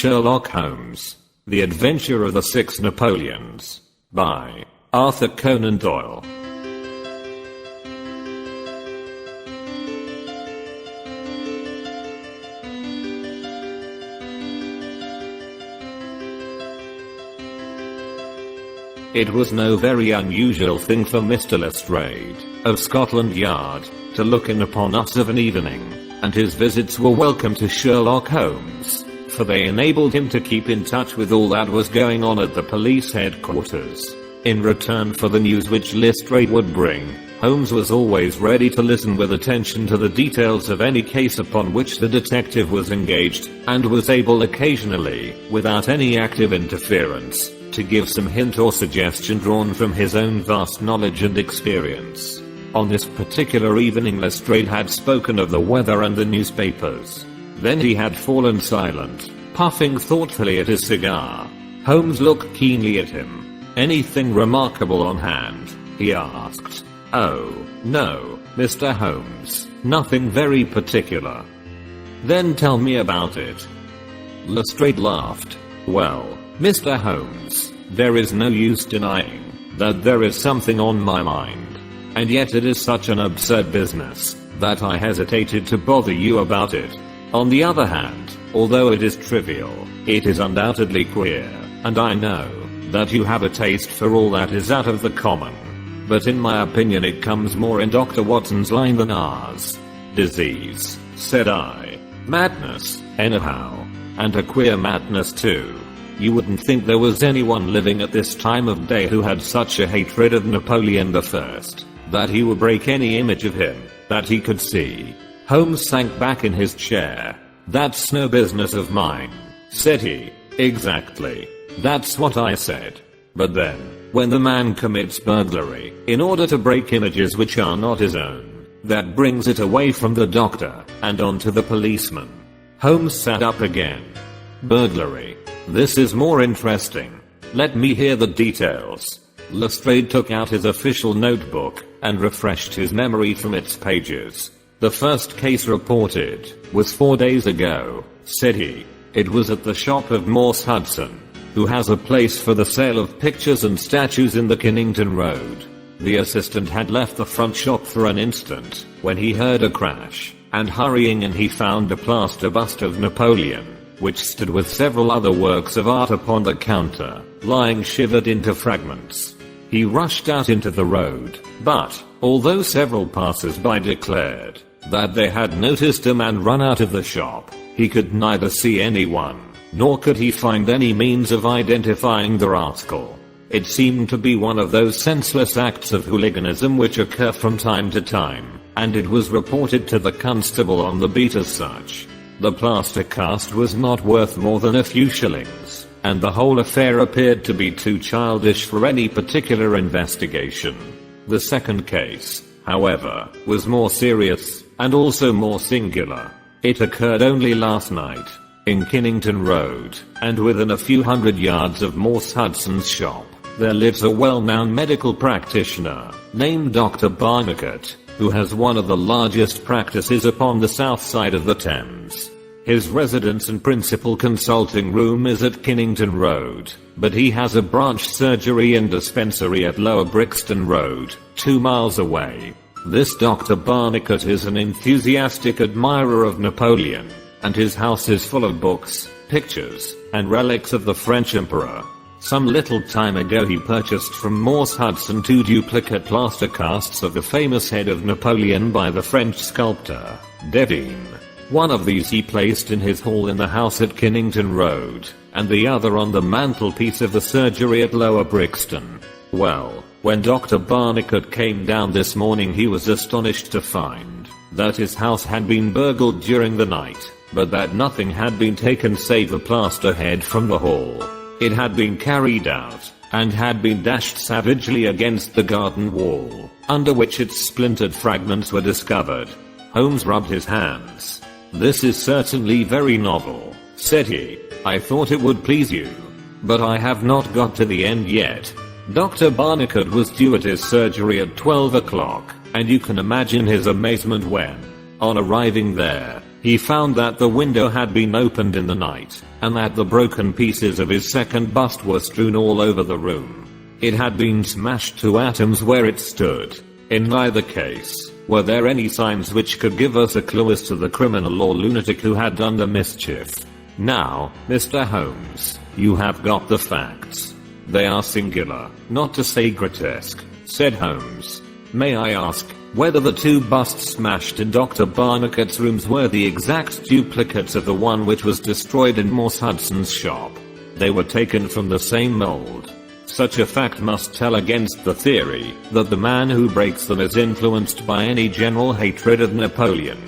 Sherlock Holmes, The Adventure of the Six Napoleons, by Arthur Conan Doyle. It was no very unusual thing for Mr. Lestrade, of Scotland Yard, to look in upon us of an evening, and his visits were welcome to Sherlock Holmes, for they enabled him to keep in touch with all that was going on at the police headquarters. In return for the news which Lestrade would bring, Holmes was always ready to listen with attention to the details of any case upon which the detective was engaged, and was able occasionally, without any active interference, to give some hint or suggestion drawn from his own vast knowledge and experience. On this particular evening Lestrade had spoken of the weather and the newspapers. Then he had fallen silent, puffing thoughtfully at his cigar. Holmes looked keenly at him. "Anything remarkable on hand?" he asked. "Oh, no, Mr. Holmes, nothing very particular." "Then tell me about it." Lestrade laughed. "Well, Mr. Holmes, there is no use denying that there is something on my mind. And yet it is such an absurd business that I hesitated to bother you about it. On the other hand, although it is trivial, it is undoubtedly queer, and I know that you have a taste for all that is out of the common. But in my opinion it comes more in Dr. Watson's line than ours." "Disease," said I. "Madness, anyhow. And a queer madness too. You wouldn't think there was anyone living at this time of day who had such a hatred of Napoleon I, that he would break any image of him that he could see." Holmes sank back in his chair. "That's no business of mine," said he. "Exactly. That's what I said. But then, when the man commits burglary, in order to break images which are not his own, that brings it away from the doctor, and on to the policeman." Holmes sat up again. "Burglary. This is more interesting. Let me hear the details." Lestrade took out his official notebook, and refreshed his memory from its pages. "The first case reported was 4 days ago," said he. "It was at the shop of Morse Hudson, who has a place for the sale of pictures and statues in the Kennington Road. The assistant had left the front shop for an instant, when he heard a crash, and hurrying in he found a plaster bust of Napoleon, which stood with several other works of art upon the counter, lying shivered into fragments. He rushed out into the road, but, although several passers-by declared that they had noticed a man run out of the shop, he could neither see anyone, nor could he find any means of identifying the rascal. It seemed to be one of those senseless acts of hooliganism which occur from time to time, and it was reported to the constable on the beat as such. The plaster cast was not worth more than a few shillings, and the whole affair appeared to be too childish for any particular investigation. The second case, however, was more serious, and also more singular. It occurred only last night, in Kennington Road, and within a few hundred yards of Morse Hudson's shop, there lives a well-known medical practitioner, named Dr. Barnicot, who has one of the largest practices upon the south side of the Thames. His residence and principal consulting room is at Kennington Road, but he has a branch surgery and dispensary at Lower Brixton Road, 2 miles away. This Dr. Barnicot is an enthusiastic admirer of Napoleon, and his house is full of books, pictures, and relics of the French Emperor. Some little time ago he purchased from Morse Hudson 2 duplicate plaster casts of the famous head of Napoleon by the French sculptor, Devine. One of these he placed in his hall in the house at Kennington Road, and the other on the mantelpiece of the surgery at Lower Brixton. Well, when Dr. Barnicot came down this morning he was astonished to find that his house had been burgled during the night, but that nothing had been taken save the plaster head from the hall. It had been carried out, and had been dashed savagely against the garden wall, under which its splintered fragments were discovered. Holmes rubbed his hands. "This is certainly very novel," said he. "I thought it would please you. But I have not got to the end yet." Dr. Barnicot was due at his surgery at 12 o'clock, and you can imagine his amazement when, On arriving there, he found that the window had been opened in the night, and that the broken pieces of his second bust were strewn all over the room. It had been smashed to atoms where it stood. In neither case were there any signs which could give us a clue as to the criminal or lunatic who had done the mischief. Now, Mr. Holmes, you have got the facts. They are singular, not to say grotesque, said Holmes. May I ask whether the two busts smashed in Dr. Barnicot's rooms were the exact duplicates of the one which was destroyed in Morse Hudson's shop? They were taken from the same mold. Such a fact must tell against the theory that the man who breaks them is influenced by any general hatred of Napoleon.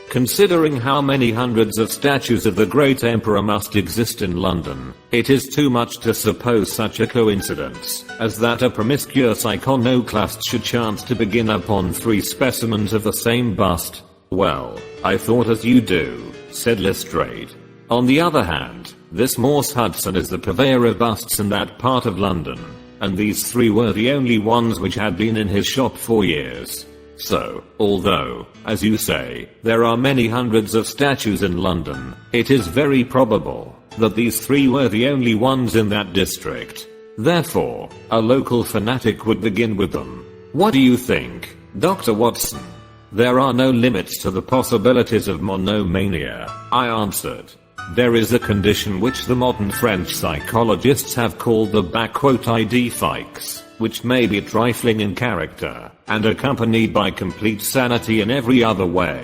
Considering how many hundreds of statues of the great emperor must exist in London, it is too much to suppose such a coincidence as that a promiscuous iconoclast should chance to begin upon 3 specimens of the same bust. Well, I thought as you do, said Lestrade. On the other hand, this Morse Hudson is the purveyor of busts in that part of London, and these 3 were the only ones which had been in his shop for years. So, although, as you say, there are many hundreds of statues in London, it is very probable that these 3 were the only ones in that district. Therefore, a local fanatic would begin with them. What do you think, Dr. Watson? There are no limits to the possibilities of monomania, I answered. There is a condition which the modern French psychologists have called the "ID fikes," which may be trifling in character, and accompanied by complete sanity in every other way.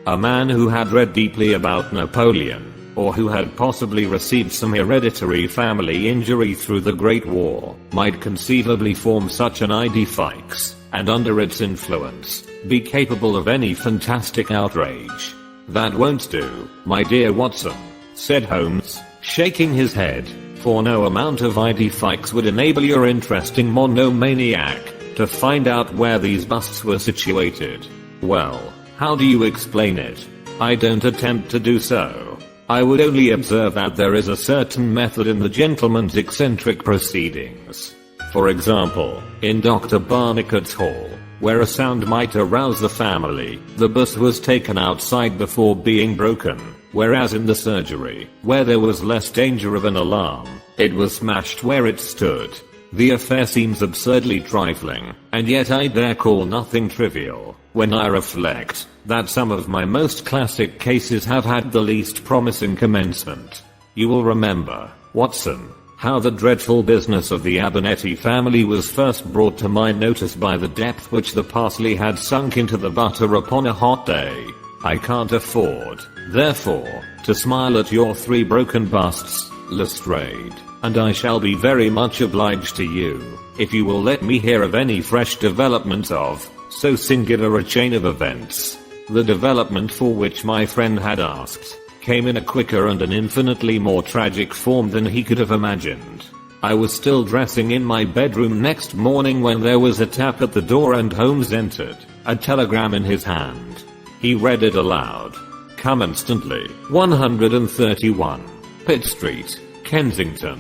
A man who had read deeply about Napoleon, or who had possibly received some hereditary family injury through the Great War, might conceivably form such an ID fikes, and under its influence, be capable of any fantastic outrage. That won't do, my dear Watson, said Holmes, shaking his head, for no amount of ID fikes would enable your interesting monomaniac to find out where these busts were situated. Well, how do you explain it? I don't attempt to do so. I would only observe that there is a certain method in the gentleman's eccentric proceedings. For example, in Dr. Barnicot's hall, where a sound might arouse the family, the bust was taken outside before being broken, whereas in the surgery, where there was less danger of an alarm, it was smashed where it stood. The affair seems absurdly trifling, and yet I dare call nothing trivial, when I reflect that some of my most classic cases have had the least promising commencement. You will remember, Watson, how the dreadful business of the Abernethy family was first brought to my notice by the depth which the parsley had sunk into the butter upon a hot day. I can't afford, therefore, to smile at your 3 broken busts, Lestrade, and I shall be very much obliged to you if you will let me hear of any fresh development of so singular a chain of events. The development for which my friend had asked came in a quicker and an infinitely more tragic form than he could have imagined. I was still dressing in my bedroom next morning when there was a tap at the door and Holmes entered, a telegram in his hand. He read it aloud. Come instantly. 131. Pitt Street, Kensington.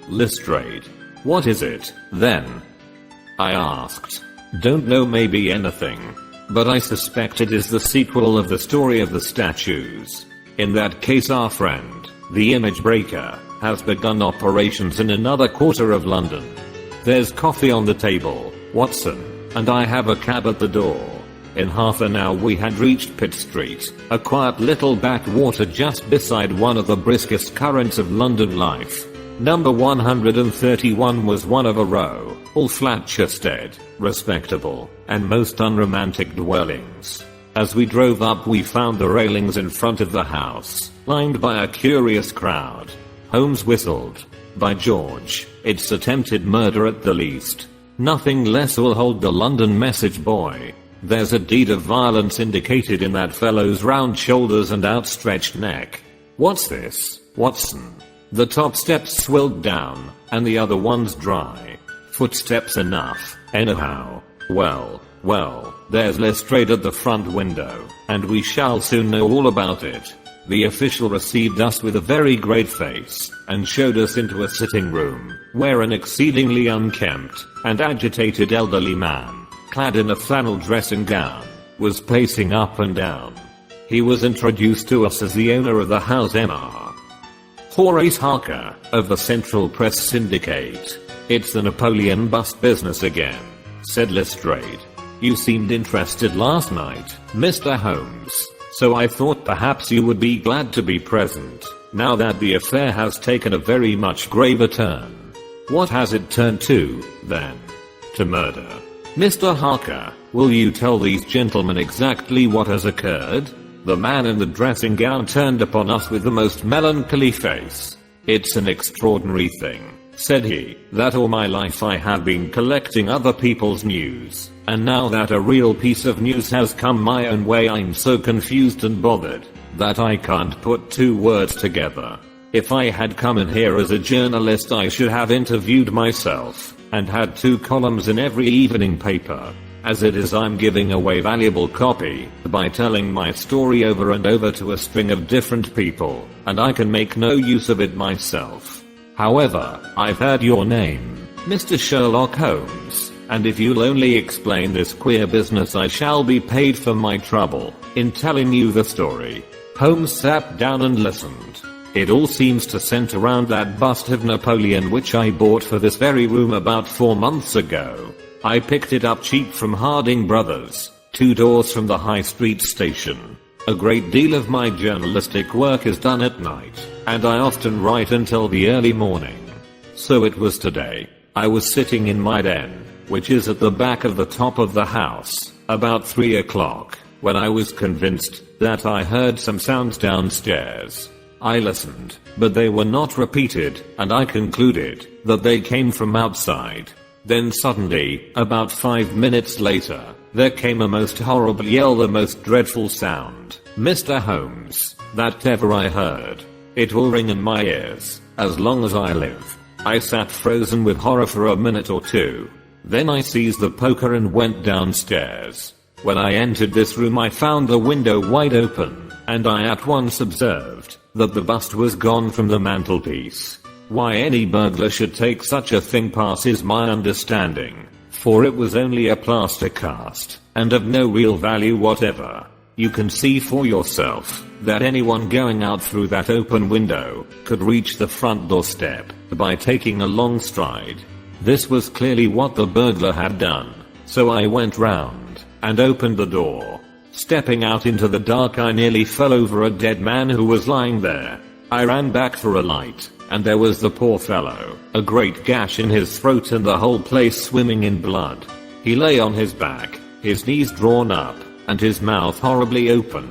Lestrade. What is it, then? I asked. Don't know, maybe anything. But I suspect it is the sequel of the story of the statues. In that case our friend, the image breaker, has begun operations in another quarter of London. There's coffee on the table, Watson, and I have a cab at the door. In half an hour we had reached Pitt Street, a quiet little backwater just beside one of the briskest currents of London life. Number 131 was one of a row, all flat-chested, respectable, and most unromantic dwellings. As we drove up we found the railings in front of the house, lined by a curious crowd. Holmes whistled. By George, it's attempted murder at the least. Nothing less will hold the London message boy. There's a deed of violence indicated in that fellow's round shoulders and outstretched neck. What's this, Watson? The top steps swilled down, and the other ones dry. Footsteps enough, anyhow. Well, there's Lestrade at the front window, and we shall soon know all about it. The official received us with a very grave face, and showed us into a sitting room, where an exceedingly unkempt and agitated elderly man, clad in a flannel dressing gown, was pacing up and down. He was introduced to us as the owner of the house Mr. Horace Harker of the Central Press Syndicate. "It's the Napoleon bust business again," said Lestrade. "You seemed interested last night, Mr. Holmes, so I thought perhaps you would be glad to be present, now that the affair has taken a very much graver turn." "What has it turned to, then?" "To murder. Mr. Harker, will you tell these gentlemen exactly what has occurred?" The man in the dressing gown turned upon us with the most melancholy face. "It's an extraordinary thing," said he, "that all my life I have been collecting other people's news, and now that a real piece of news has come my own way I'm so confused and bothered, that I can't put two words together. If I had come in here as a journalist I should have interviewed myself, and had 2 columns in every evening paper. As it is I'm giving away valuable copy by telling my story over and over to a string of different people, and I can make no use of it myself. However, I've heard your name, Mr. Sherlock Holmes, and if you'll only explain this queer business I shall be paid for my trouble in telling you the story." Holmes sat down and listened. "It all seems to center around that bust of Napoleon which I bought for this very room about 4 months ago. I picked it up cheap from Harding Brothers, 2 doors from the High Street station. A great deal of my journalistic work is done at night, and I often write until the early morning. So it was today. I was sitting in my den, which is at the back of the top of the house, about 3 o'clock, when I was convinced that I heard some sounds downstairs. I listened, but they were not repeated, and I concluded that they came from outside. Then suddenly, about 5 minutes later, there came a most horrible yell, the most dreadful sound, Mr. Holmes, that ever I heard. It will ring in my ears as long as I live. I sat frozen with horror for a minute or two. Then I seized the poker and went downstairs. When I entered this room I found the window wide open, and I at once observed that the bust was gone from the mantelpiece. Why any burglar should take such a thing passes my understanding, for it was only a plaster cast, and of no real value whatever. You can see for yourself that anyone going out through that open window could reach the front doorstep by taking a long stride. This was clearly what the burglar had done, so I went round and opened the door. Stepping out into the dark I nearly fell over a dead man who was lying there. I ran back for a light, and there was the poor fellow, a great gash in his throat and the whole place swimming in blood. He lay on his back, his knees drawn up, and his mouth horribly open.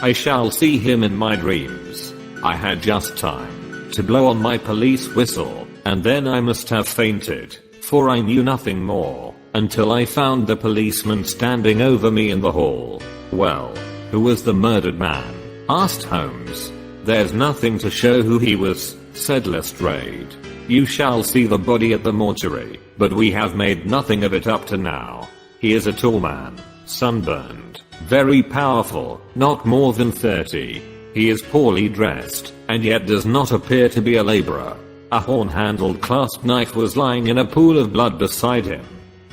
I shall see him in my dreams. I had just time to blow on my police whistle, and then I must have fainted, for I knew nothing more, until I found the policeman standing over me in the hall. "Well, who was the murdered man?" asked Holmes. "There's nothing to show who he was," said Lestrade. "You shall see the body at the mortuary, but we have made nothing of it up to now. He is a tall man, sunburned, very powerful, not more than 30. He is poorly dressed, and yet does not appear to be a laborer. A horn-handled clasp knife was lying in a pool of blood beside him.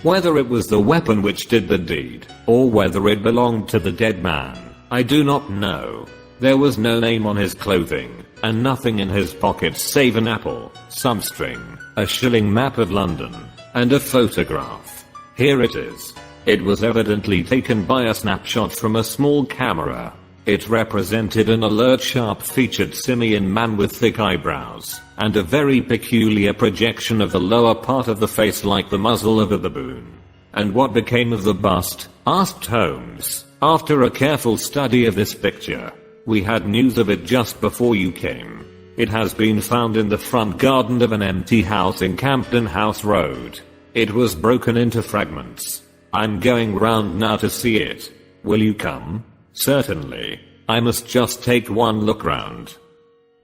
Whether it was the weapon which did the deed, or whether it belonged to the dead man, I do not know. There was no name on his clothing, and nothing in his pockets save an apple, some string, a shilling map of London, and a photograph. Here it is. It was evidently taken by a snapshot from a small camera. It represented an alert, sharp-featured simian man with thick eyebrows, and a very peculiar projection of the lower part of the face like the muzzle of a baboon." "And what became of the bust?" asked Holmes, after a careful study of this picture. "We had news of it just before you came. It has been found in the front garden of an empty house in Campden House Road. It was broken into fragments. I'm going round now to see it. Will you come?" "Certainly. I must just take one look round."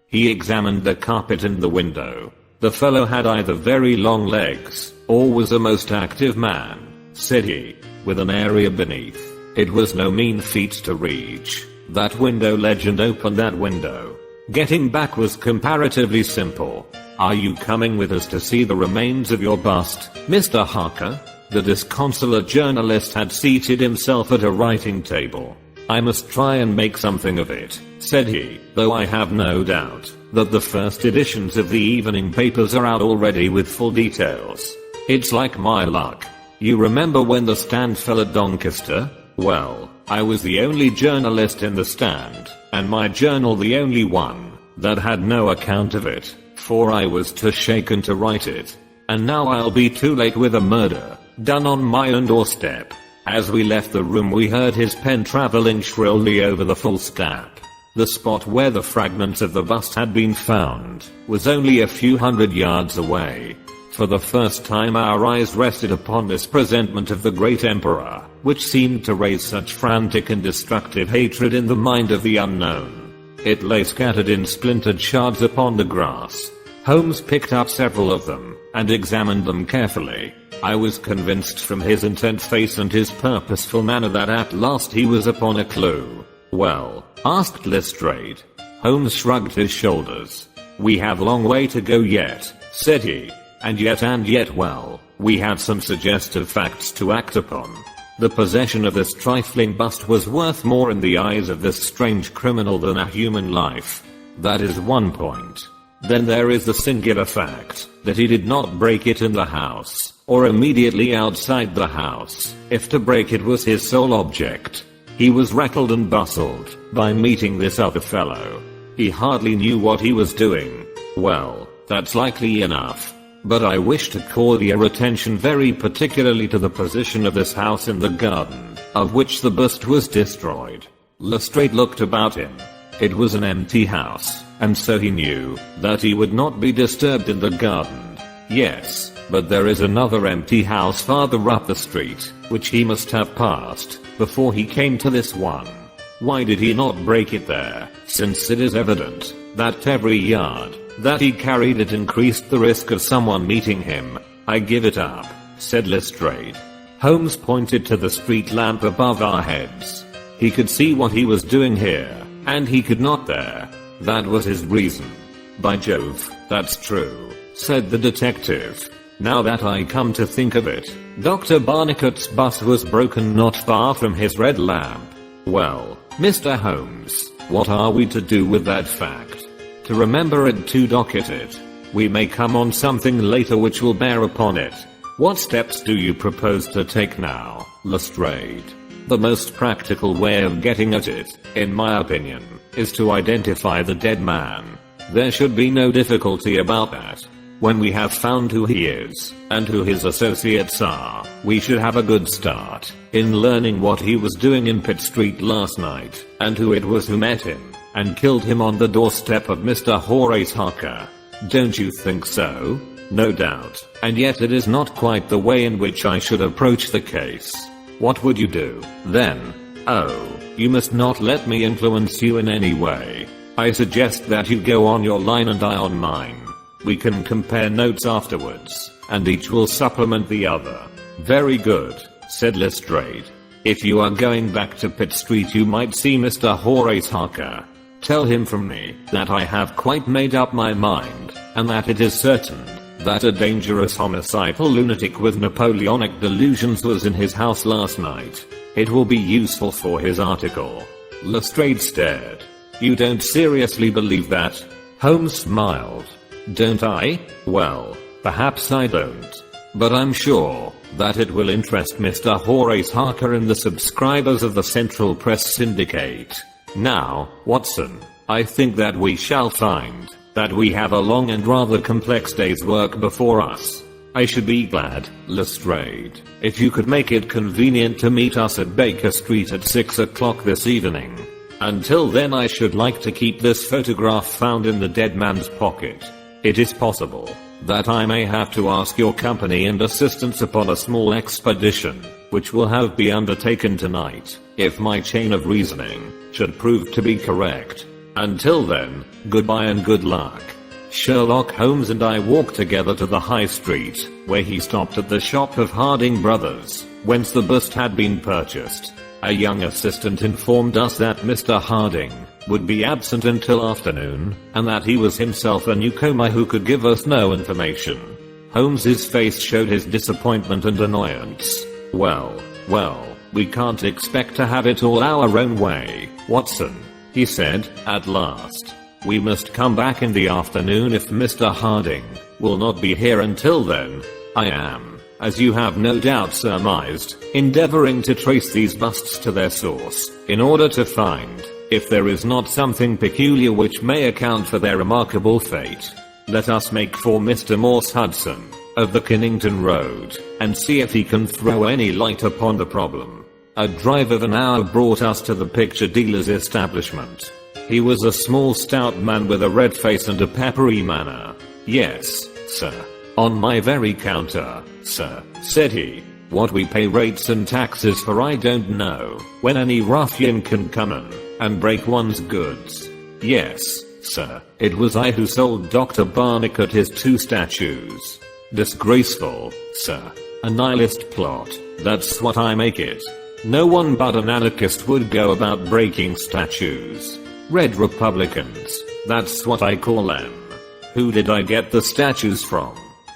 He examined the carpet and the window. The fellow had either very long legs, or was a most active man, said he, with an area beneath. It was no mean feat to reach that window ledge and open that window. Getting back was comparatively simple. "Are you coming with us to see the remains of your bust, Mr. Harker?" The disconsolate journalist had seated himself at a writing table. I must try and make something of it, said he, though I have no doubt that the first editions of the evening papers are out already with full details. It's like my luck. You remember when the stand fell at Doncaster? Well, I was the only journalist in the stand, and my journal the only one that had no account of it, for I was too shaken to write it. And now I'll be too late with a murder done on my own doorstep. As we left the room we heard his pen traveling shrilly over the full stap. The spot where the fragments of the bust had been found was only a few hundred yards away. For the first time our eyes rested upon this presentment of the great emperor, which seemed to raise such frantic and destructive hatred in the mind of the unknown. It lay scattered in splintered shards upon the grass. Holmes picked up several of them and examined them carefully. I was convinced from his intent face and his purposeful manner that at last he was upon a clue. Well? Asked Lestrade. Holmes shrugged his shoulders. We have a long way to go yet, said he. And yet well, we have some suggestive facts to act upon. The possession of this trifling bust was worth more in the eyes of this strange criminal than a human life. That is one point. Then there is the singular fact that he did not break it in the house, or immediately outside the house, if to break it was his sole object. He was rattled and bustled by meeting this other fellow. He hardly knew what he was doing. Well, that's likely enough. But I wish to call your attention very particularly to the position of this house in the garden, of which the bust was destroyed. Lestrade looked about him. It was an empty house, and so he knew that he would not be disturbed in the garden. Yes, but there is another empty house farther up the street, which he must have passed before he came to this one. Why did he not break it there, since it is evident that every yard that he carried it increased the risk of someone meeting him? I give it up, said Lestrade. Holmes pointed to the street lamp above our heads. He could see what he was doing here, and he could not there. That was his reason. By Jove, that's true, said the detective. Now that I come to think of it, Dr. Barnicot's bus was broken not far from his red lamp. Well, Mr. Holmes, what are we to do with that fact? To remember it, to docket it. We may come on something later which will bear upon it. What steps do you propose to take now, Lestrade? The most practical way of getting at it, in my opinion, is to identify the dead man. There should be no difficulty about that. When we have found who he is, and who his associates are, we should have a good start in learning what he was doing in Pitt Street last night, and who it was who met him and killed him on the doorstep of Mr. Horace Harker. Don't you think so? No doubt. And yet it is not quite the way in which I should approach the case. What would you do, then? Oh, you must not let me influence you in any way. I suggest that you go on your line and I on mine. We can compare notes afterwards, and each will supplement the other. Very good, said Lestrade. If you are going back to Pitt Street you might see Mr. Horace Harker. Tell him from me that I have quite made up my mind, and that it is certain that a dangerous homicidal lunatic with Napoleonic delusions was in his house last night. It will be useful for his article. Lestrade stared. You don't seriously believe that? Holmes smiled. Don't I? Well, perhaps I don't. But I'm sure that it will interest Mr. Horace Harker and the subscribers of the Central Press Syndicate. Now, Watson, I think that we shall find that we have a long and rather complex day's work before us. I should be glad, Lestrade, if you could make it convenient to meet us at Baker Street at 6 o'clock this evening. Until then I should like to keep this photograph found in the dead man's pocket. It is possible that I may have to ask your company and assistance upon a small expedition, which will have be undertaken tonight, if my chain of reasoning should prove to be correct. Until then, goodbye and good luck. Sherlock Holmes and I walked together to the High Street, where he stopped at the shop of Harding Brothers, whence the bust had been purchased. A young assistant informed us that Mr. Harding would be absent until afternoon, and that he was himself a newcomer who could give us no information. Holmes's face showed his disappointment and annoyance. Well, we can't expect to have it all our own way, Watson," he said, at last. "We must come back in the afternoon if Mr. Harding will not be here until then. I am, as you have no doubt surmised, endeavoring to trace these busts to their source, in order to find if there is not something peculiar which may account for their remarkable fate. Let us make for Mr. Morse Hudson, of the Kennington Road, and see if he can throw any light upon the problem." A drive of an hour brought us to the picture dealer's establishment. He was a small stout man with a red face and a peppery manner. "Yes, sir. On my very counter, sir," said he. "What we pay rates and taxes for I don't know, when any ruffian can come in and break one's goods. Yes, sir, it was I who sold Dr. Barnicot his 2 statues. Disgraceful, sir. A nihilist plot, that's what I make it. No one but an anarchist would go about breaking statues. Red Republicans, that's what I call them. Who did I get the statues from?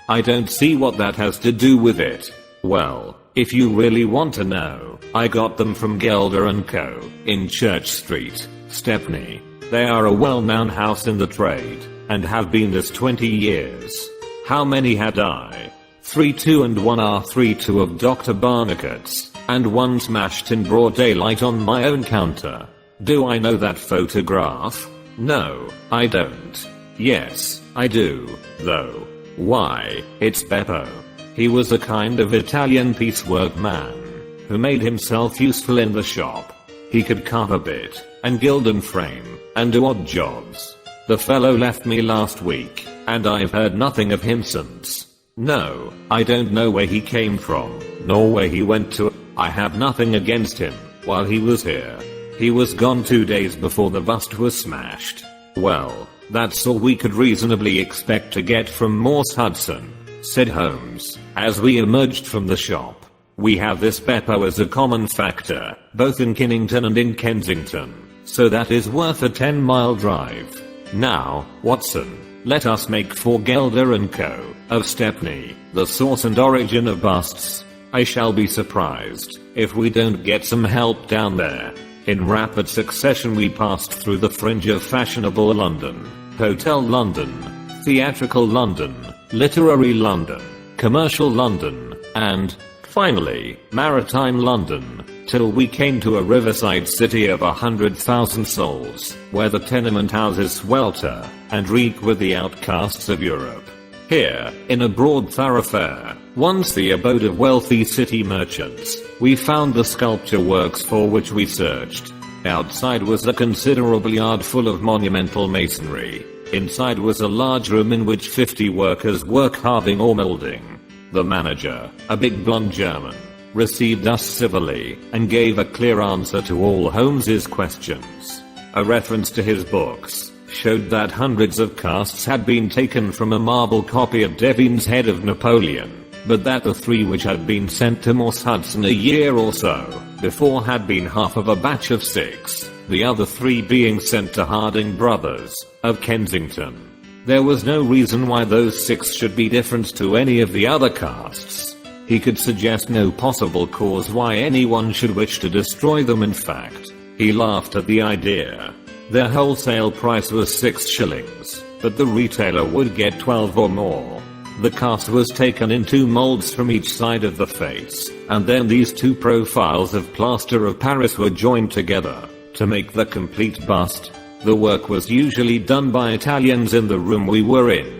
I don't see what that has to do with it. Well, if you really want to know, I got them from Gelder & Co. in Church Street, Stepney. They are a well-known house in the trade, and have been this 20 years. How many had I? 3 2 and 1 R3 2 of Dr. Barnicot's, and 1 smashed in broad daylight on my own counter. Do I know that photograph? No, I don't. Yes, I do, though. Why, it's Beppo. He was a kind of Italian piecework man, who made himself useful in the shop. He could carve a bit, and gild and frame, and do odd jobs. The fellow left me last week, and I've heard nothing of him since. No, I don't know where he came from, nor where he went to. I have nothing against him, while he was here. He was gone 2 days before the bust was smashed. Well, that's all we could reasonably expect to get from Morse Hudson," said Holmes, as we emerged from the shop. "We have this Beppo as a common factor, both in Kennington and in Kensington, so that is worth a 10-mile drive. Now, Watson, let us make for Gelder & Co. of Stepney, the source and origin of busts. I shall be surprised if we don't get some help down there." In rapid succession we passed through the fringe of fashionable London, Hotel London, Theatrical London, Literary London, Commercial London, and, finally, Maritime London, till we came to a riverside city of 100,000 souls, where the tenement houses swelter and reek with the outcasts of Europe. Here, in a broad thoroughfare, once the abode of wealthy city merchants, we found the sculpture works for which we searched. Outside was a considerable yard full of monumental masonry. Inside was a large room in which 50 workers were carving or molding. The manager, a big blonde German, received us civilly and gave a clear answer to all Holmes's questions. A reference to his books showed that hundreds of casts had been taken from a marble copy of Devine's Head of Napoleon, but that the 3 which had been sent to Morse Hudson a year or so before had been half of a batch of 6, the other 3 being sent to Harding Brothers, of Kensington. There was no reason why those 6 should be different to any of the other casts. He could suggest no possible cause why anyone should wish to destroy them. In fact, he laughed at the idea. Their wholesale price was 6 shillings, but the retailer would get 12 or more. The cast was taken in 2 molds from each side of the face, and then these 2 profiles of plaster of Paris were joined together to make the complete bust. The work was usually done by Italians in the room we were in.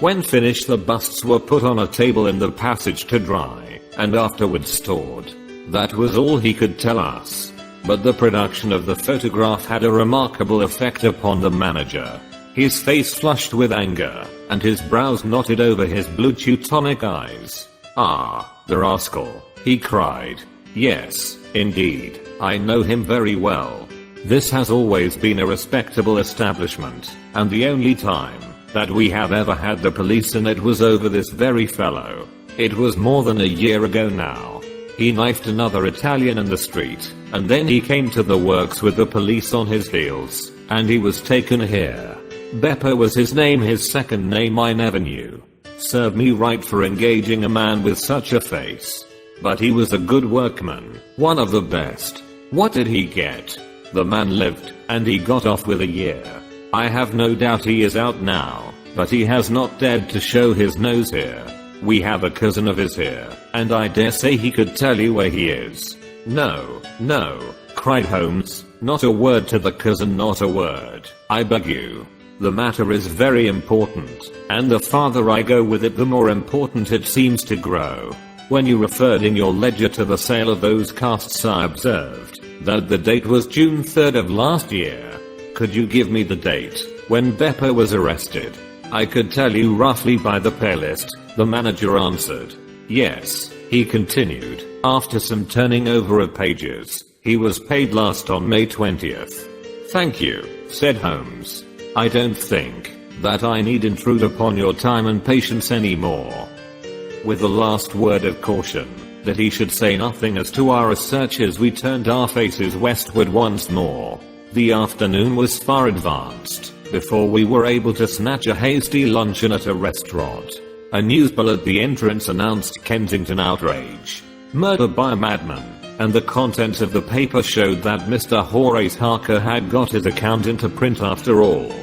When finished, the busts were put on a table in the passage to dry, and afterwards stored. That was all he could tell us. But the production of the photograph had a remarkable effect upon the manager. His face flushed with anger, and his brows knotted over his blue Teutonic eyes. "Ah, the rascal," he cried. "Yes, indeed, I know him very well. This has always been a respectable establishment, and the only time that we have ever had the police in it was over this very fellow. It was more than a year ago now. He knifed another Italian in the street, and then he came to the works with the police on his heels, and he was taken here. Beppo was his name, his second name I never knew. Serve me right for engaging a man with such a face. but he was a good workman, one of the best. What did he get? The man lived, and he got off with a year. I have no doubt he is out now, but he has not dared to show his nose here. We have a cousin of his here, and I dare say he could tell you where he is. No, no, cried Holmes, not a word to the cousin, not a word, I beg you. The matter is very important, and the farther I go with it the more important it seems to grow. When you referred in your ledger to the sale of those casts, I observed that the date was June 3rd of last year. Could you give me the date when Beppo was arrested? I could tell you roughly by the pay list, the manager answered. Yes, he continued, after some turning over of pages. He was paid last on May 20th. Thank you, said Holmes. I don't think that I need intrude upon your time and patience anymore. With the last word of caution, that he should say nothing as to our researches, we turned our faces westward once more. The afternoon was far advanced before we were able to snatch a hasty luncheon at a restaurant. A newsbill at the entrance announced Kensington outrage, murder by a madman, and the contents of the paper showed that Mr. Horace Harker had got his account into print after all.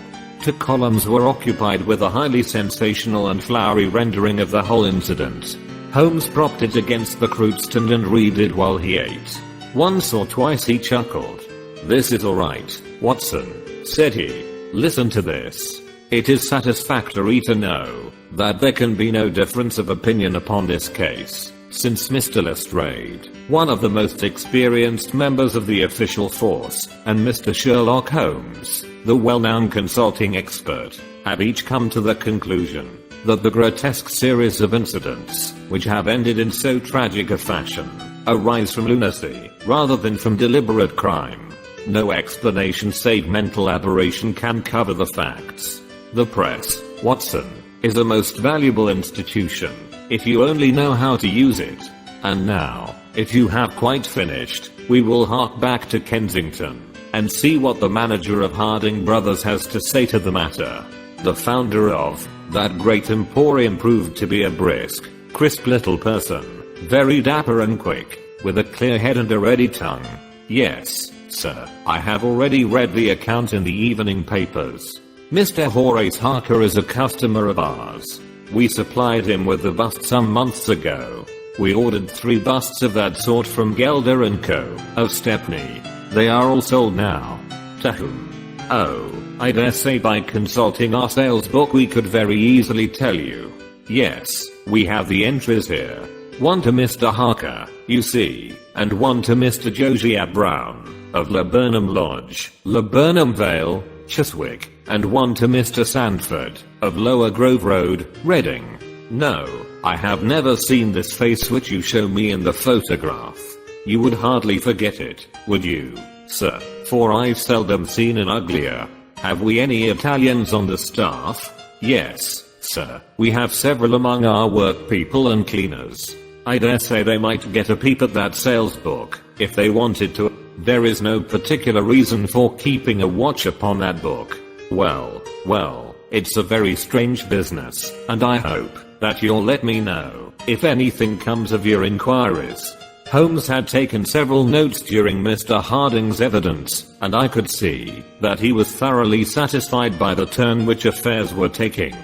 Two columns were occupied with a highly sensational and flowery rendering of the whole incident. Holmes propped it against the croup stand and read it while he ate. Once or twice he chuckled. This is alright, Watson, said he. Listen to this. It is satisfactory to know that there can be no difference of opinion upon this case, since Mr. Lestrade, one of the most experienced members of the official force, and Mr. Sherlock Holmes, the well-known consulting expert, have each come to the conclusion that the grotesque series of incidents which have ended in so tragic a fashion arise from lunacy rather than from deliberate crime. No explanation save mental aberration can cover the facts. The press, Watson, is a most valuable institution, if you only know how to use it. And now, if you have quite finished, we will hark back to Kensington and see what the manager of Harding Brothers has to say to the matter. The founder of that great emporium proved to be a brisk, crisp little person, very dapper and quick, with a clear head and a ready tongue. Yes, sir, I have already read the account in the evening papers. Mr. Horace Harker is a customer of ours. We supplied him with the bust some months ago. We ordered 3 busts of that sort from Gelder & Co. of Stepney. They are all sold now. To whom? Oh, I dare say by consulting our sales book we could very easily tell you. Yes, we have the entries here. One to Mr. Harker, you see, and one to Mr. Josiah Brown, of Laburnum Lodge, Laburnum Vale, Chiswick, and one to Mr. Sandford, of Lower Grove Road, Reading. No, I have never seen this face which you show me in the photograph. You would hardly forget it, would you, sir? For I've seldom seen an uglier. Have we any Italians on the staff? Yes, sir, we have several among our work people and cleaners. I dare say they might get a peep at that sales book, if they wanted to. There is no particular reason for keeping a watch upon that book. Well, it's a very strange business, and I hope that you'll let me know if anything comes of your inquiries. Holmes had taken several notes during Mr. Harding's evidence, and I could see that he was thoroughly satisfied by the turn which affairs were taking.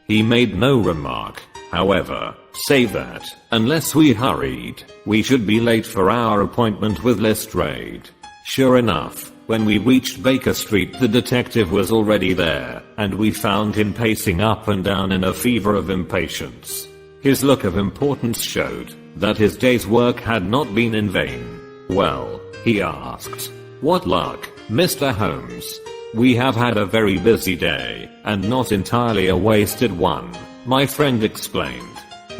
He made no remark, however, save that, unless we hurried, we should be late for our appointment with Lestrade. Sure enough, when we reached Baker Street the detective was already there, and we found him pacing up and down in a fever of impatience. His look of importance showed that his day's work had not been in vain. Well, he asked, what luck, Mr. Holmes? We have had a very busy day, and not entirely a wasted one, my friend explained.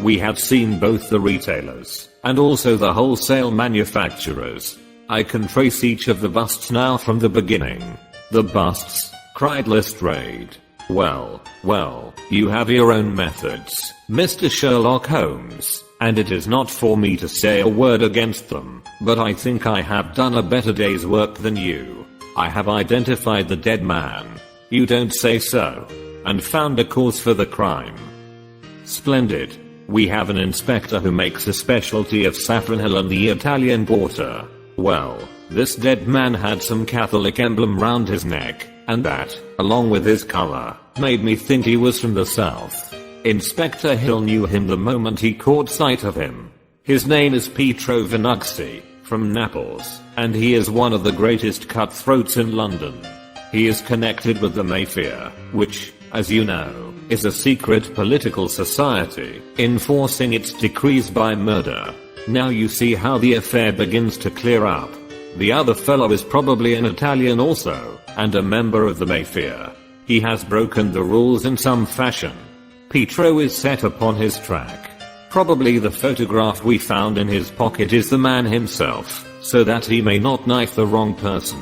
We have seen both the retailers, and also the wholesale manufacturers. I can trace each of the busts now from the beginning. The busts, cried Lestrade. Well, you have your own methods, Mr. Sherlock Holmes, and it is not for me to say a word against them, but I think I have done a better day's work than you. I have identified the dead man. You don't say so. And found a cause for the crime. Splendid. We have an inspector who makes a specialty of Saffron Hill and the Italian Quarter. Well, this dead man had some Catholic emblem round his neck, and that, along with his color, made me think he was from the south. Inspector Hill knew him the moment he caught sight of him. His name is Pietro Venucci, from Naples, and he is one of the greatest cutthroats in London. He is connected with the Mafia, which, as you know, is a secret political society, enforcing its decrees by murder. Now you see how the affair begins to clear up. The other fellow is probably an Italian also, and a member of the Mafia. He has broken the rules in some fashion. Pietro is set upon his track. Probably the photograph we found in his pocket is the man himself, so that he may not knife the wrong person.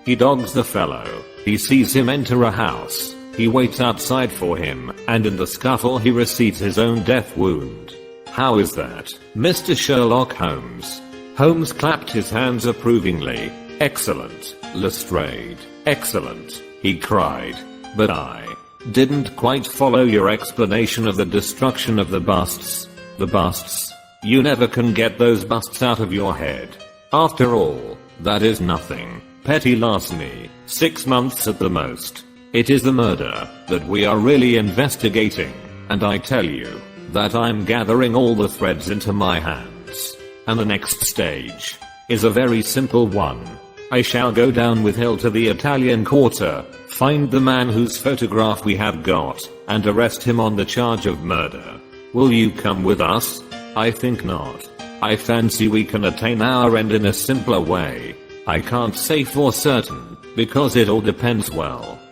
He dogs the fellow. He sees him enter a house. He waits outside for him, and in the scuffle he receives his own death wound. How is that, Mr. Sherlock Holmes? Holmes clapped his hands approvingly. Excellent, Lestrade. Excellent, he cried. But I didn't quite follow your explanation of the destruction of the busts. The busts? You never can get those busts out of your head. After all, that is nothing. Petty larceny, 6 months at the most. It is the murder that we are really investigating, and I tell you that I'm gathering all the threads into my hands. And the next stage is a very simple one. I shall go down with Hill to the Italian Quarter, find the man whose photograph we have got, and arrest him on the charge of murder. Will you come with us? I think not. I fancy we can attain our end in a simpler way. I can't say for certain, because it all depends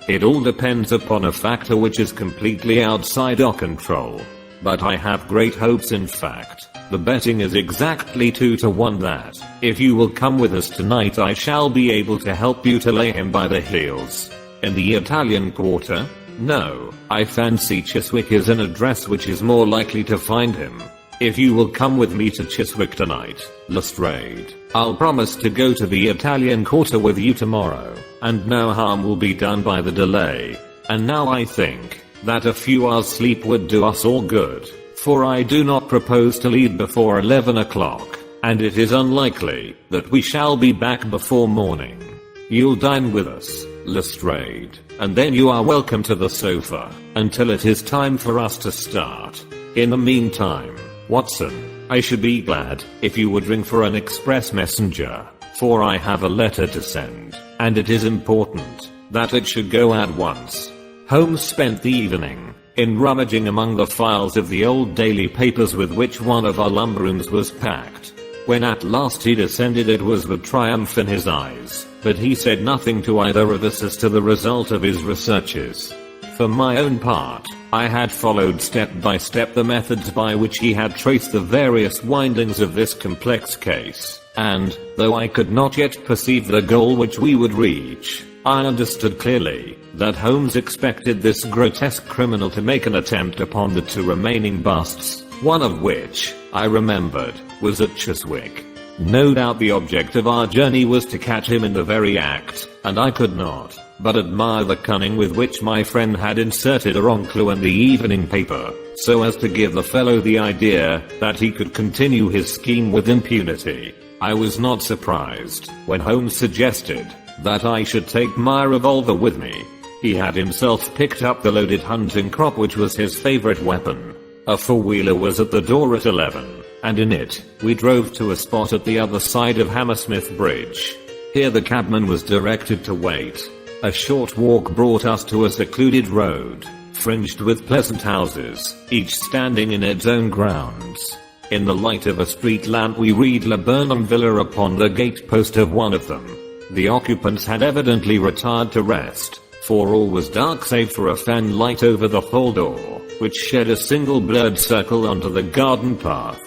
it all depends upon a factor which is completely outside our control. But I have great hopes. In fact, the betting is exactly 2 to 1 that, if you will come with us tonight, I shall be able to help you to lay him by the heels. In the Italian Quarter? No, I fancy Chiswick is an address which is more likely to find him. If you will come with me to Chiswick tonight, Lestrade, I'll promise to go to the Italian Quarter with you tomorrow, and no harm will be done by the delay. And now I think that a few hours sleep would do us all good, for I do not propose to leave before 11 o'clock, and it is unlikely that we shall be back before morning. You'll dine with us, Lestrade, and then you are welcome to the sofa, until it is time for us to start. In the meantime, Watson, I should be glad if you would ring for an express messenger, for I have a letter to send, and it is important that it should go at once. Holmes spent the evening in rummaging among the files of the old daily papers with which one of our lumberrooms was packed. When at last he descended, it was with triumph in his eyes, but he said nothing to either of us as to the result of his researches. For my own part, I had followed step by step the methods by which he had traced the various windings of this complex case, and, though I could not yet perceive the goal which we would reach, I understood clearly that Holmes expected this grotesque criminal to make an attempt upon the 2 remaining busts, one of which, I remembered, was at Chiswick. No doubt the object of our journey was to catch him in the very act, and I could not but admire the cunning with which my friend had inserted a wrong clue in the evening paper, so as to give the fellow the idea that he could continue his scheme with impunity. I was not surprised when Holmes suggested that I should take my revolver with me. He had himself picked up the loaded hunting crop which was his favorite weapon. A four-wheeler was at the door at 11, and in it, we drove to a spot at the other side of Hammersmith Bridge. Here the cabman was directed to wait. A short walk brought us to a secluded road, fringed with pleasant houses, each standing in its own grounds. In the light of a street lamp we read Laburnum Villa upon the gatepost of one of them. The occupants had evidently retired to rest, for all was dark save for a fan light over the hall door, which shed a single blurred circle onto the garden path.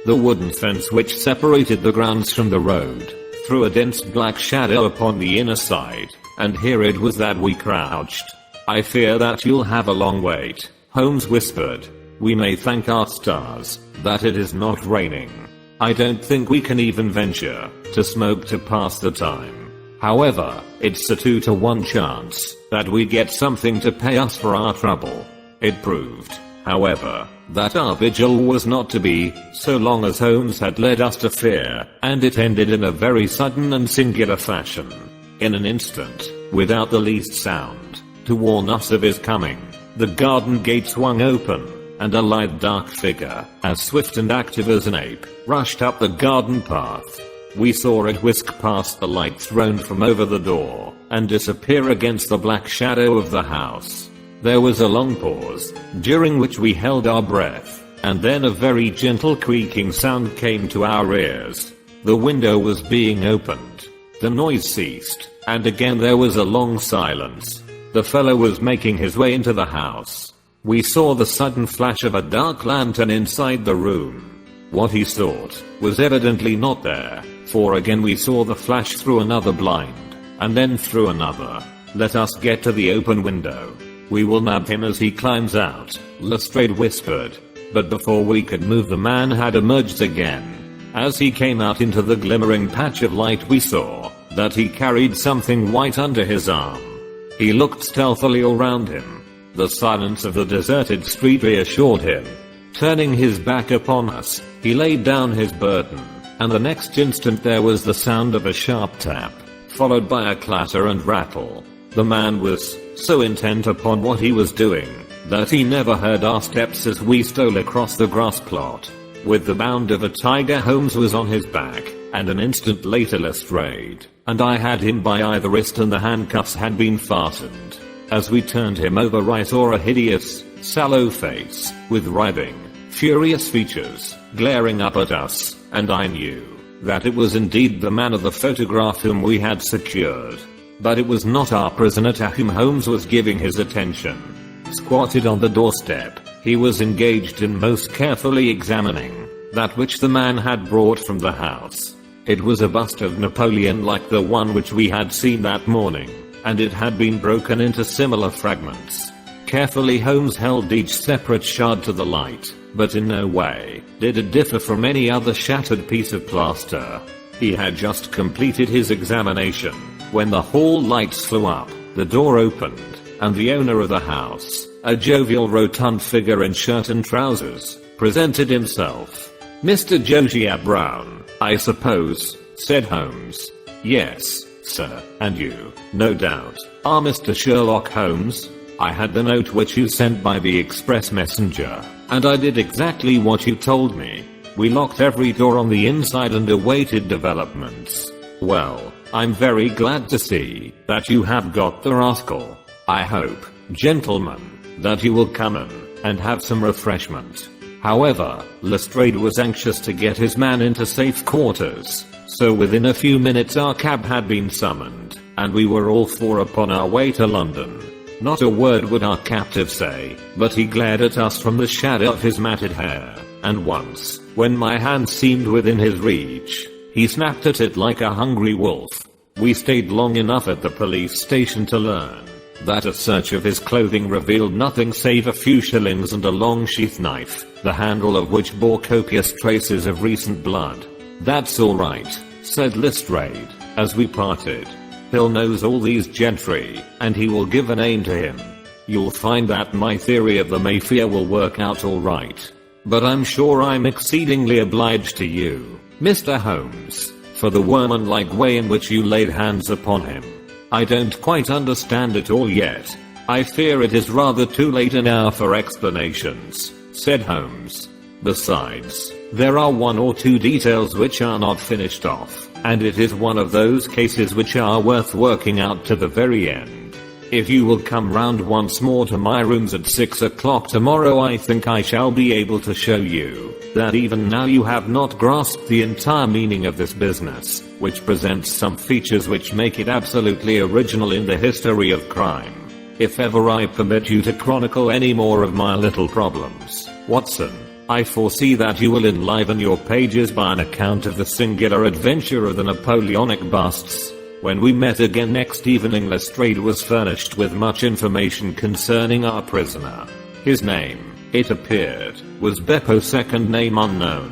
The wooden fence which separated the grounds from the road threw a dense black shadow upon the inner side, and here it was that we crouched. I fear that you'll have a long wait, Holmes whispered. We may thank our stars that it is not raining. I don't think we can even venture to smoke to pass the time. However, it's a 2 to 1 chance that we get something to pay us for our trouble. It proved, however, that our vigil was not to be so long as Holmes had led us to fear, and it ended in a very sudden and singular fashion. In an instant, without the least sound, to warn us of his coming, the garden gate swung open, and a lithe dark figure, as swift and active as an ape, rushed up the garden path. We saw it whisk past the light thrown from over the door, and disappear against the black shadow of the house. There was a long pause, during which we held our breath, and then a very gentle creaking sound came to our ears. The window was being opened. The noise ceased, and again there was a long silence. The fellow was making his way into the house. We saw the sudden flash of a dark lantern inside the room. What he sought was evidently not there, for again we saw the flash through another blind, and then through another. Let us get to the open window. We will nab him as he climbs out, Lestrade whispered. But before we could move, the man had emerged again. As he came out into the glimmering patch of light, we saw that he carried something white under his arm. He looked stealthily around him. The silence of the deserted street reassured him. Turning his back upon us, he laid down his burden, and the next instant there was the sound of a sharp tap, followed by a clatter and rattle. The man was so intent upon what he was doing that he never heard our steps as we stole across the grass plot. With the bound of a tiger, Holmes was on his back, and an instant later Lestrade and I had him by either wrist, and the handcuffs had been fastened. As we turned him over, I saw a hideous, sallow face with writhing, furious features glaring up at us, and I knew that it was indeed the man of the photograph whom we had secured. But it was not our prisoner to whom Holmes was giving his attention. Squatted on the doorstep, he was engaged in most carefully examining that which the man had brought from the house. It was a bust of Napoleon like the one which we had seen that morning, and it had been broken into similar fragments. Carefully Holmes held each separate shard to the light, but in no way did it differ from any other shattered piece of plaster. He had just completed his examination when the hall lights flew up, the door opened, and the owner of the house, a jovial rotund figure in shirt and trousers, presented himself. "Mr. Josiah Brown, I suppose," said Holmes. "Yes, sir, and you, no doubt, are Mr. Sherlock Holmes? I had the note which you sent by the express messenger, and I did exactly what you told me. We locked every door on the inside and awaited developments. Well, I'm very glad to see that you have got the rascal. I hope, gentlemen, that you will come in and have some refreshment." However, Lestrade was anxious to get his man into safe quarters, so within a few minutes our cab had been summoned, and we were all four upon our way to London. Not a word would our captive say, but he glared at us from the shadow of his matted hair, and once, when my hand seemed within his reach, he snapped at it like a hungry wolf. We stayed long enough at the police station to learn that a search of his clothing revealed nothing save a few shillings and a long sheath knife, the handle of which bore copious traces of recent blood. "That's all right," said Lestrade, as we parted. "Hill knows all these gentry, and he will give a name to him. You'll find that my theory of the Mayfair will work out all right. But I'm sure I'm exceedingly obliged to you, Mr. Holmes, for the workmanlike way in which you laid hands upon him. I don't quite understand it all yet. I fear it is rather too late now for explanations," said Holmes. "Besides, there are one or two details which are not finished off, and it is one of those cases which are worth working out to the very end. If you will come round once more to my rooms at 6 o'clock tomorrow, I think I shall be able to show you that even now you have not grasped the entire meaning of this business, which presents some features which make it absolutely original in the history of crime. If ever I permit you to chronicle any more of my little problems, Watson, I foresee that you will enliven your pages by an account of the singular adventure of the Napoleonic busts." When we met again next evening, Lestrade was furnished with much information concerning our prisoner. His name, it appeared, was Beppo, second name unknown.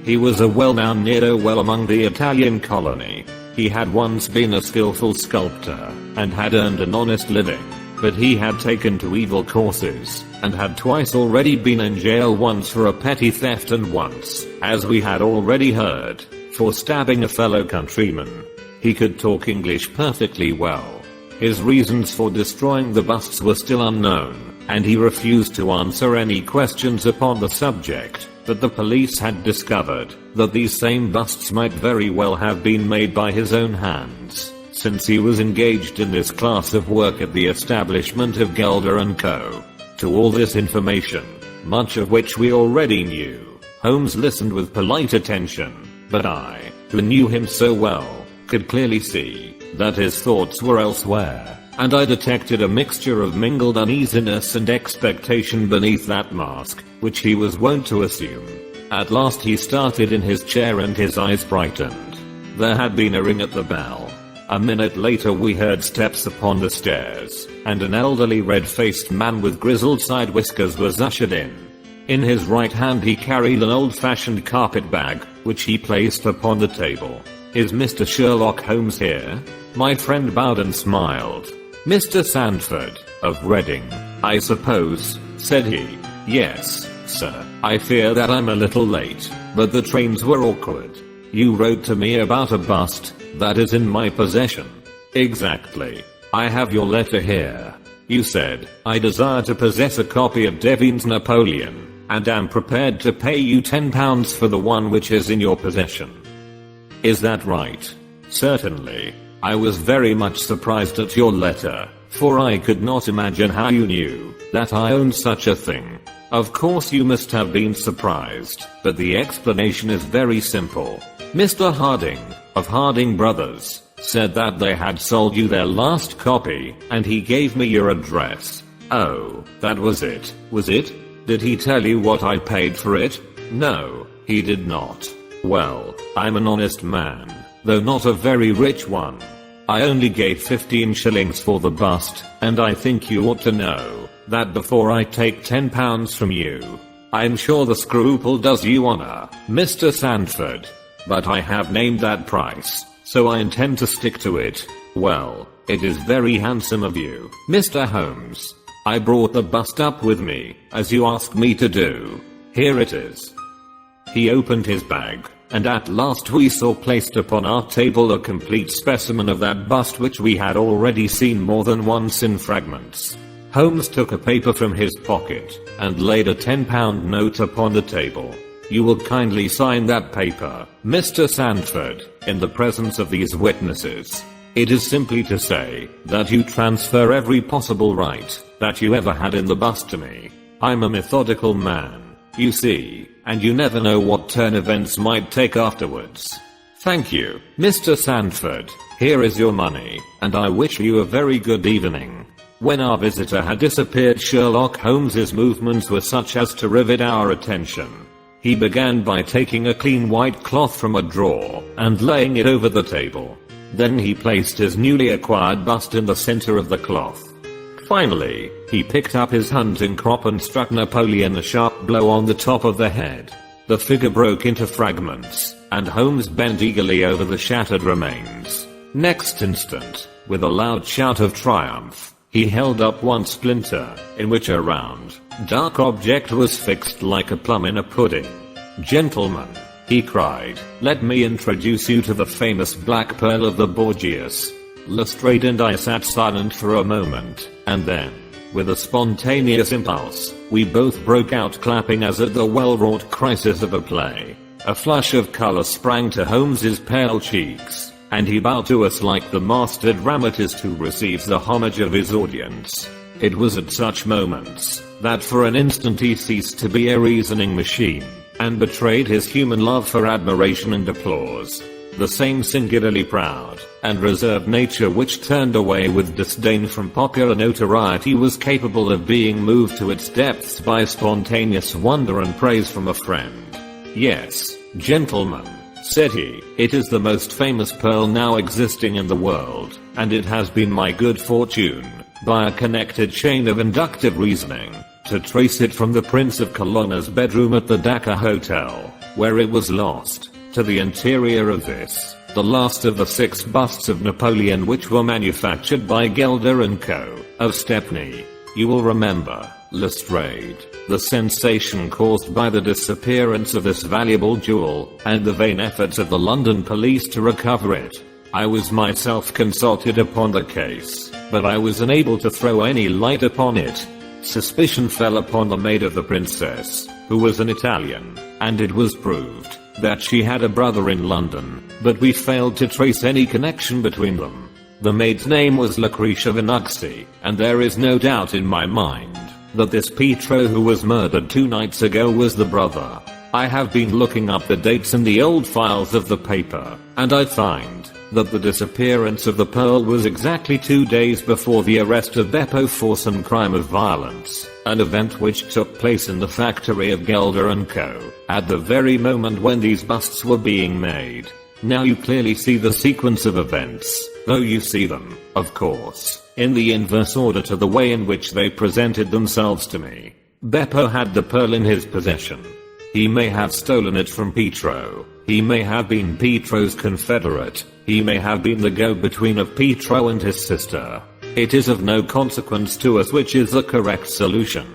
He was a well-known ne'er-do-well among the Italian colony. He had once been a skillful sculptor, and had earned an honest living. but he had taken to evil courses, and had twice already been in jail, once for a petty theft and once, as we had already heard, for stabbing a fellow countryman. He could talk English perfectly well. His reasons for destroying the busts were still unknown, and he refused to answer any questions upon the subject, but the police had discovered that these same busts might very well have been made by his own hands, since he was engaged in this class of work at the establishment of Gelder & Co. To all this information, much of which we already knew, Holmes listened with polite attention, but I, who knew him so well, could clearly see that his thoughts were elsewhere, and I detected a mixture of mingled uneasiness and expectation beneath that mask, which he was wont to assume. At last he started in his chair and his eyes brightened. There had been a ring at the bell. A minute later we heard steps upon the stairs, and an elderly red-faced man with grizzled side whiskers was ushered in. In his right hand he carried an old-fashioned carpet bag, which he placed upon the table. "Is Mr. Sherlock Holmes here?" My friend bowed and smiled. "Mr. Sandford, of Reading, I suppose," said he. "Yes, sir. I fear that I'm a little late, but the trains were awkward. You wrote to me about a bust that is in my possession." "Exactly. I have your letter here. You said, 'I desire to possess a copy of Devine's Napoleon, and am prepared to pay you £10 for the one which is in your possession.' Is that right?" "Certainly. I was very much surprised at your letter, for I could not imagine how you knew that I owned such a thing." "Of course you must have been surprised, but the explanation is very simple. Mr. Harding, of Harding Brothers, said that they had sold you their last copy, and he gave me your address." "Oh, that was it, was it? Did he tell you what I paid for it?" "No, he did not." "Well, I'm an honest man, though not a very rich one. I only gave 15 shillings for the bust, and I think you ought to know that before I take £10 from you. I'm sure the scruple does you honor, Mr. Sandford, but I have named that price, so I intend to stick to it." "Well, it is very handsome of you, Mr. Holmes. I brought the bust up with me, as you asked me to do. Here it is." He opened his bag, and at last we saw placed upon our table a complete specimen of that bust which we had already seen more than once in fragments. Holmes took a paper from his pocket, and laid a £10 note upon the table. "You will kindly sign that paper, Mr. Sandford, in the presence of these witnesses. It is simply to say that you transfer every possible right that you ever had in the bust to me. I'm a methodical man, you see, and you never know what turn events might take afterwards." "Thank you, Mr. Sandford. Here is your money, and I wish you a very good evening." When our visitor had disappeared, Sherlock Holmes's movements were such as to rivet our attention. He began by taking a clean white cloth from a drawer and laying it over the table. Then he placed his newly acquired bust in the center of the cloth. Finally, he picked up his hunting crop and struck Napoleon a sharp blow on the top of the head. The figure broke into fragments, and Holmes bent eagerly over the shattered remains. Next instant, with a loud shout of triumph, he held up one splinter, in which a round, dark object was fixed like a plum in a pudding. "Gentlemen," he cried, "let me introduce you to the famous Black Pearl of the Borgias." Lestrade and I sat silent for a moment, and then, with a spontaneous impulse, we both broke out clapping as at the well-wrought crisis of a play. A flush of color sprang to Holmes's pale cheeks, and he bowed to us like the master dramatist who receives the homage of his audience. It was at such moments that for an instant he ceased to be a reasoning machine, and betrayed his human love for admiration and applause. The same singularly proud and reserved nature which turned away with disdain from popular notoriety was capable of being moved to its depths by spontaneous wonder and praise from a friend. "Yes, gentlemen," said he, "it is the most famous pearl now existing in the world, and it has been my good fortune, by a connected chain of inductive reasoning, to trace it from the Prince of Colonna's bedroom at the Dhaka Hotel, where it was lost, to the interior of this, the last of the 6 busts of Napoleon which were manufactured by Gelder & Co. of Stepney. You will remember, Lestrade, the sensation caused by the disappearance of this valuable jewel, and the vain efforts of the London police to recover it. I was myself consulted upon the case, but I was unable to throw any light upon it. Suspicion fell upon the maid of the princess, who was an Italian, and it was proved that she had a brother in London, but we failed to trace any connection between them. The maid's name was Lucretia Venuxi, and there is no doubt in my mind that this Pietro who was murdered 2 nights ago was the brother. I have been looking up the dates in the old files of the paper, and I find that the disappearance of the pearl was exactly 2 days before the arrest of Beppo for some crime of violence, an event which took place in the factory of Gelder & Co. at the very moment when these busts were being made. Now you clearly see the sequence of events, though you see them, of course, in the inverse order to the way in which they presented themselves to me. Beppo had the pearl in his possession. He may have stolen it from Pietro. He may have been Pietro's confederate. He may have been the go-between of Pietro and his sister. It is of no consequence to us which is the correct solution.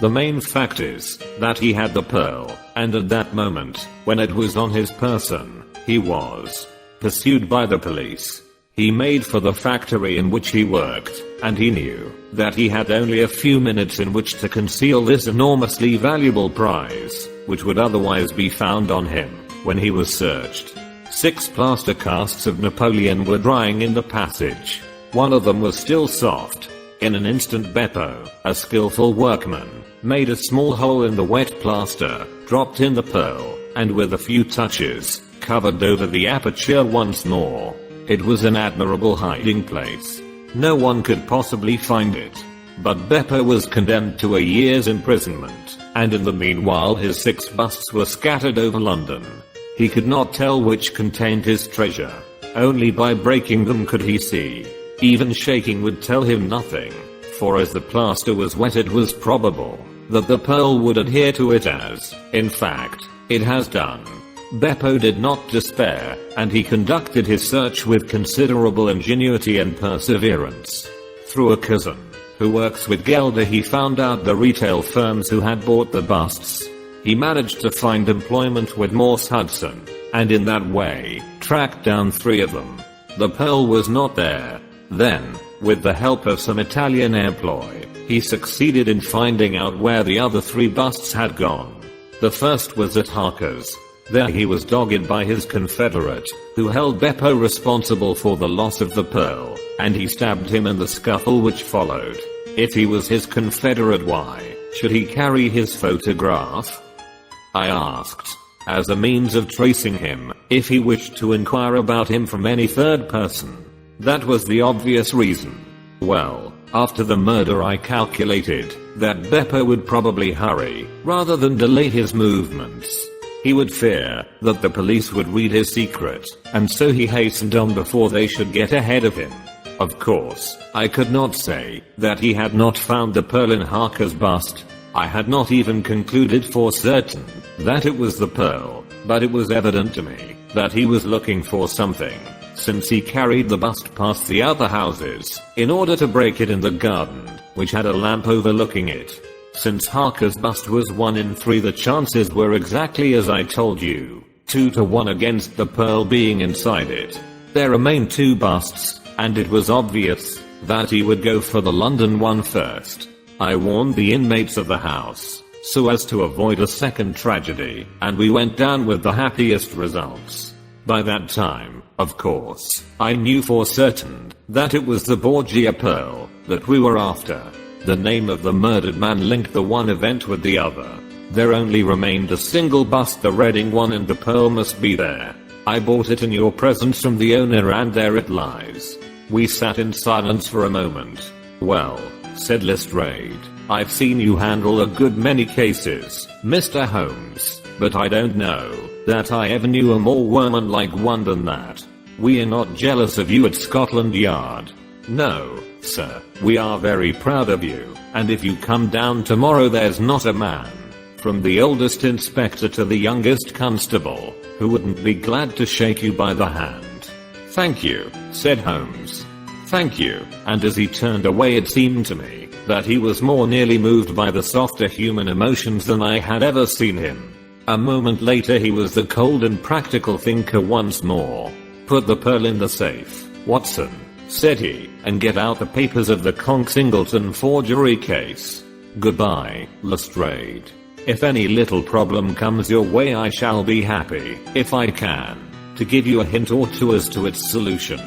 The main fact is that he had the pearl, and at that moment, when it was on his person, he was pursued by the police. He made for the factory in which he worked, and he knew that he had only a few minutes in which to conceal this enormously valuable prize, which would otherwise be found on him when he was searched. 6 plaster casts of Napoleon were drying in the passage. One of them was still soft. In an instant Beppo, a skillful workman, made a small hole in the wet plaster, dropped in the pearl, and with a few touches, covered over the aperture once more. It was an admirable hiding place. No one could possibly find it. But Beppo was condemned to a year's imprisonment, and in the meanwhile his 6 busts were scattered over London. He could not tell which contained his treasure. Only by breaking them could he see. Even shaking would tell him nothing, for as the plaster was wet it was probable that the pearl would adhere to it as, in fact, it has done. Beppo did not despair, and he conducted his search with considerable ingenuity and perseverance. Through a cousin who works with Gelder he found out the retail firms who had bought the busts. He managed to find employment with Morse Hudson, and in that way, tracked down 3 of them. The pearl was not there. Then, with the help of some Italian employ, he succeeded in finding out where the other 3 busts had gone. The first was at Harker's. There he was dogged by his confederate, who held Beppo responsible for the loss of the pearl, and he stabbed him in the scuffle which followed. If he was his confederate, why should he carry his photograph? I asked, as a means of tracing him, if he wished to inquire about him from any third person. That was the obvious reason. Well, after the murder I calculated that Beppo would probably hurry, rather than delay his movements. He would fear that the police would read his secret, and so he hastened on before they should get ahead of him. Of course, I could not say that he had not found the pearl in Harker's bust. I had not even concluded for certain that it was the pearl, but it was evident to me that he was looking for something, since he carried the bust past the other houses in order to break it in the garden, which had a lamp overlooking it. Since Harker's bust was 1 in 3, the chances were exactly as I told you, 2 to 1 against the pearl being inside it. There remained 2 busts, and it was obvious that he would go for the London one first. I warned the inmates of the house, so as to avoid a second tragedy, and we went down with the happiest results. By that time, of course, I knew for certain that it was the Borgia pearl that we were after. The name of the murdered man linked the one event with the other. There only remained a single bust, the Reading one, and the pearl must be there. I bought it in your presence from the owner, and there it lies. We sat in silence for a moment. Well, said Lestrade, I've seen you handle a good many cases, Mr. Holmes, but I don't know that I ever knew a more workman-like one than that. We are not jealous of you at Scotland Yard. No, sir, we are very proud of you, and if you come down tomorrow there's not a man, from the oldest inspector to the youngest constable, who wouldn't be glad to shake you by the hand. "Thank you," said Holmes. "Thank you," and as he turned away it seemed to me that he was more nearly moved by the softer human emotions than I had ever seen him. A moment later he was the cold and practical thinker once more. "Put the pearl in the safe, Watson," said he, "and get out the papers of the Conk Singleton forgery case. Goodbye, Lestrade. If any little problem comes your way I shall be happy, if I can, to give you a hint or two as to its solution."